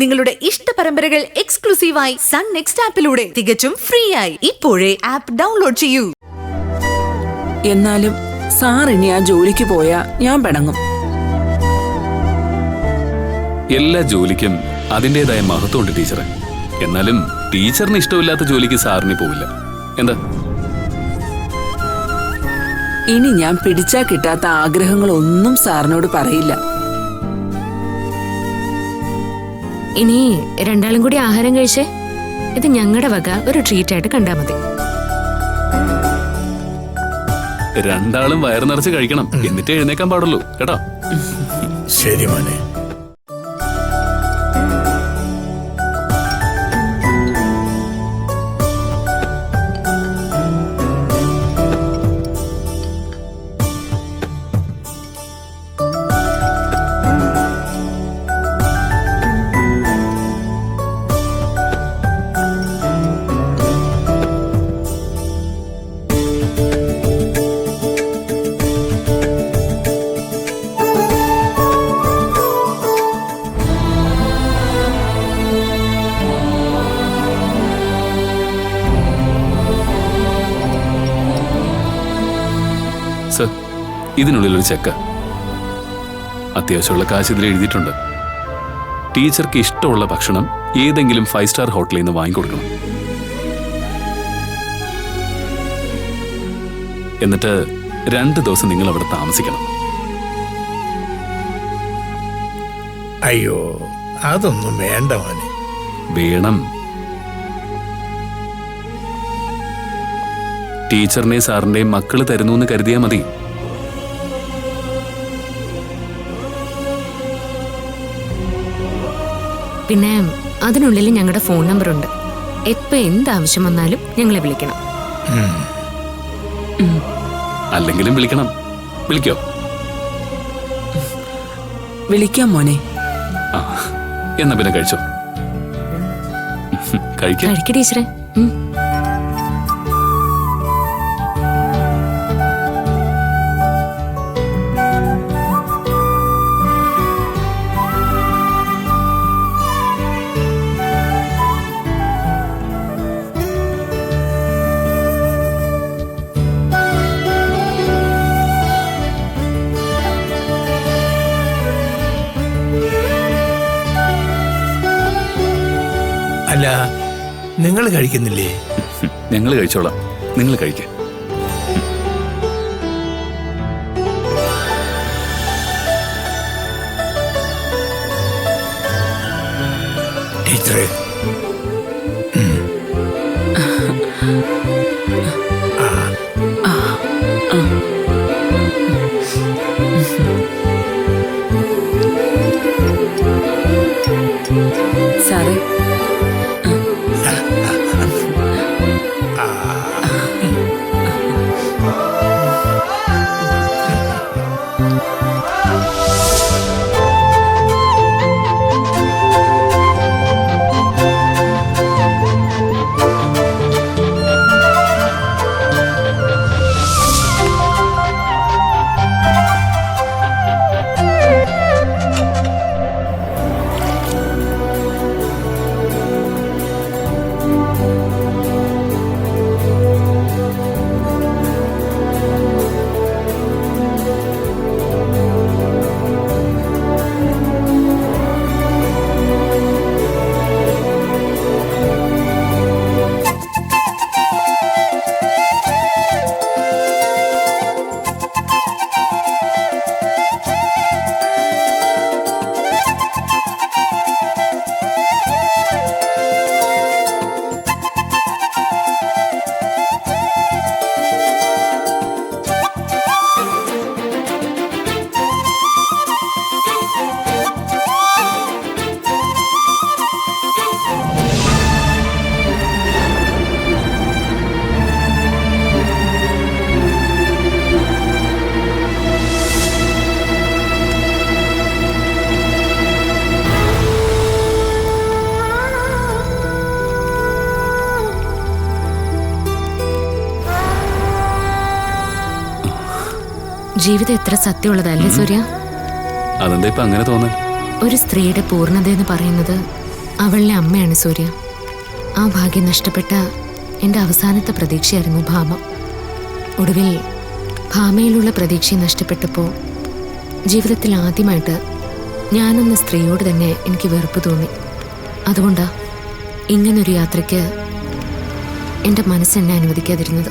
നിങ്ങളുടെ ഇഷ്ട പരമ്പരകൾ എക്സ്ക്ലൂസീവായി സൺ നെക്സ്റ്റ് ആപ്പിലൂടെ തികച്ചും ഫ്രീ ആയി. ഇപ്പോഴേ ആപ്പ് ഡൗൺലോഡ് ചെയ്യൂ. എന്നാലും സാർ ഇനി ആ ജോലിക്ക് പോയാ ഞാൻ പിണങ്ങും. എല്ലാ ജോലിക്കും അതിൻ്റെതായ മഹത്വമുണ്ട് ടീച്ചറെ. എന്നാലും ടീച്ചറിന് ഇഷ്ടമില്ലാത്ത ജോലിക്ക് സാറിന് പോവില്ല. എന്താ? ഇനി ഞാൻ പിടിച്ചാ കിട്ടാത്ത ആഗ്രഹങ്ങളൊന്നും സാറിനോട് പറയില്ല. ഇനി രണ്ടാളും കൂടി ആഹാരം കഴിച്ചേ. ഇത് ഞങ്ങളുടെ വക ഒരു ട്രീറ്റ് ആയിട്ട് കണ്ടാ മതി. രണ്ടാളും വയറ് നിറച്ച് കഴിക്കണം, എന്നിട്ട് എഴുന്നേക്കാൻ പാടുള്ളൂ കേട്ടോ. ശരി മോനെ. സർ, ഇതിനുള്ളിലൊരു ചെക്ക്. അത്യാവശ്യമുള്ള കാശ് ഇതിൽ എഴുതിയിട്ടുണ്ട്. ടീച്ചർക്ക് ഇഷ്ടമുള്ള ഭക്ഷണം ഏതെങ്കിലും 5 സ്റ്റാർ ഹോട്ടലിൽ നിന്ന് വാങ്ങിക്കൊടുക്കണം. എന്നിട്ട് 2 ദിവസം നിങ്ങൾ അവിടെ താമസിക്കണം. അയ്യോ, അതൊന്നും വേണ്ട മോനെ. വേണം. ടീച്ചറിനെയും സാറിന്റെയും മക്കള് തരുന്നു എന്ന് കരുതിയാൽ മതി. പിന്നെ അതിനുള്ളിൽ ഞങ്ങളുടെ ഫോൺ നമ്പർ ഉണ്ട്. എപ്പോ എന്താവശ്യം വന്നാലും ഞങ്ങളെ വിളിക്കണം. അല്ലെങ്കിലും വിളിക്കണം. വിളിക്കോ? വിളിക്കാം മോനെ. ആ, എന്നാ പിന്നെ കഴിച്ചോ. കഴിക്ക ടീച്ചറെ. അല്ല, നിങ്ങൾ കഴിക്കുന്നില്ലേ? ഞങ്ങൾ കഴിച്ചോളാം, നിങ്ങൾ കഴിക്ക. ടീച്ചറെ, സാറേ, ജീവിതം എത്ര സത്യമുള്ളതല്ലേ സൂര്യ? അതെന്താ ഇപ്പൊ അങ്ങനെ തോന്നാൻ? ഒരു സ്ത്രീയുടെ പൂർണ്ണത എന്ന് പറയുന്നത് അവളുടെ അമ്മയാണ് സൂര്യ. ആ ഭാഗ്യം നഷ്ടപ്പെട്ട എൻ്റെ അവസാനത്തെ പ്രതീക്ഷയായിരുന്നു ഭാമ. ഒടുവിൽ ഭാമയിലുള്ള പ്രതീക്ഷ നഷ്ടപ്പെട്ടപ്പോൾ ജീവിതത്തിൽ ആദ്യമായിട്ട് ഞാനെന്ന സ്ത്രീയോട് തന്നെ എനിക്ക് വെറുപ്പ് തോന്നി. അതുകൊണ്ടാ ഇങ്ങനൊരു യാത്രയ്ക്ക് എൻ്റെ മനസ്സെന്നെ അനുവദിക്കാതിരുന്നത്.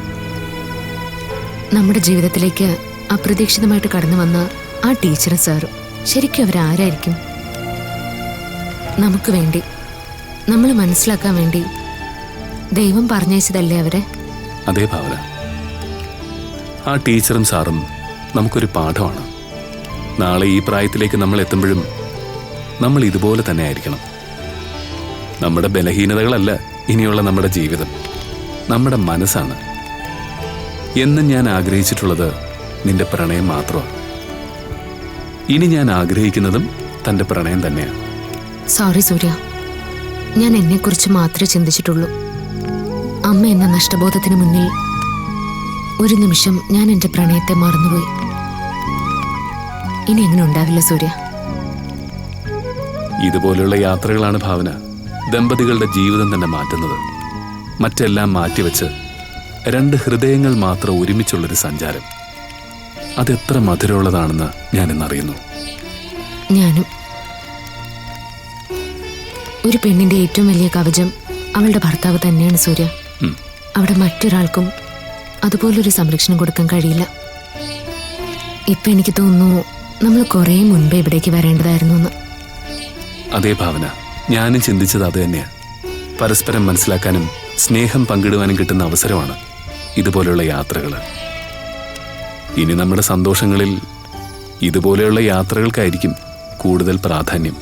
നമ്മുടെ ജീവിതത്തിലേക്ക് അപ്രതീക്ഷിതമായിട്ട് കടന്നു വന്ന ആ ടീച്ചറും സാറും ശരിക്കും അവരാരായിരിക്കും? നമുക്ക് വേണ്ടി, നമ്മൾ മനസ്സിലാക്കാൻ വേണ്ടി ദൈവം പറഞ്ഞയച്ചതല്ലേ അവരെ? അതേ ഭാവന, ആ ടീച്ചറും സാറും നമുക്കൊരു പാഠമാണ്. നാളെ ഈ പ്രായത്തിലേക്ക് നമ്മൾ എത്തുമ്പോഴും നമ്മൾ ഇതുപോലെ തന്നെ ആയിരിക്കണം. നമ്മുടെ ബലഹീനതകളല്ല ഇനിയുള്ള നമ്മുടെ ജീവിതം, നമ്മുടെ മനസ്സാണ്. എന്നും ഞാൻ ആഗ്രഹിച്ചിട്ടുള്ളത് നിന്റെ പ്രണയം മാത്രമാണ്. ഇനി ഞാൻ ആഗ്രഹിക്കുന്നതും തൻ്റെ പ്രണയം തന്നെയാണ്. സോറി സൂര്യ, ഞാൻ എന്നെക്കുറിച്ച് മാത്രമേ ചിന്തിച്ചിട്ടുള്ളൂ. അമ്മ എന്ന നഷ്ടബോധത്തിന് മുന്നിൽ ഒരു നിമിഷം ഞാൻ എൻ്റെ പ്രണയത്തെ മറന്നുപോയി. ഇനി എങ്ങനെ ഉണ്ടാവില്ല സൂര്യ. ഇതുപോലെയുള്ള യാത്രകളാണ് ഭാവന ദമ്പതികളുടെ ജീവിതം തന്നെ മാറ്റുന്നത്. മറ്റെല്ലാം മാറ്റിവെച്ച് രണ്ട് ഹൃദയങ്ങൾ മാത്രം ഒരുമിച്ചുള്ളൊരു സഞ്ചാരം. അതെത്ര മധുരമുള്ളതാണെന്ന് ഞാനിന്നറിയുന്നു. ഞാനും. ഒരു പെണ്ണിന്റെ ഏറ്റവും വലിയ കവചം അവളുടെ ഭർത്താവ് തന്നെയാണ് സൂര്യ. അവിടെ മറ്റൊരാൾക്കും അതുപോലൊരു സംരക്ഷണം കൊടുക്കാൻ കഴിയില്ല. ഇപ്പൊ എനിക്ക് തോന്നുന്നു നമ്മൾ കുറേ മുൻപേ ഇവിടേക്ക് വരേണ്ടതായിരുന്നു എന്ന്. അതേ ഭാവന, ഞാനും ചിന്തിച്ചത് അത് തന്നെയാണ്. പരസ്പരം മനസ്സിലാക്കാനും സ്നേഹം പങ്കിടുവാനും കിട്ടുന്ന അവസരമാണ് ഇതുപോലെയുള്ള യാത്രകൾ. ഇനി നമ്മുടെ സന്തോഷങ്ങളിൽ ഇതുപോലെയുള്ള യാത്രകൾക്കായിരിക്കും കൂടുതൽ പ്രാധാന്യം.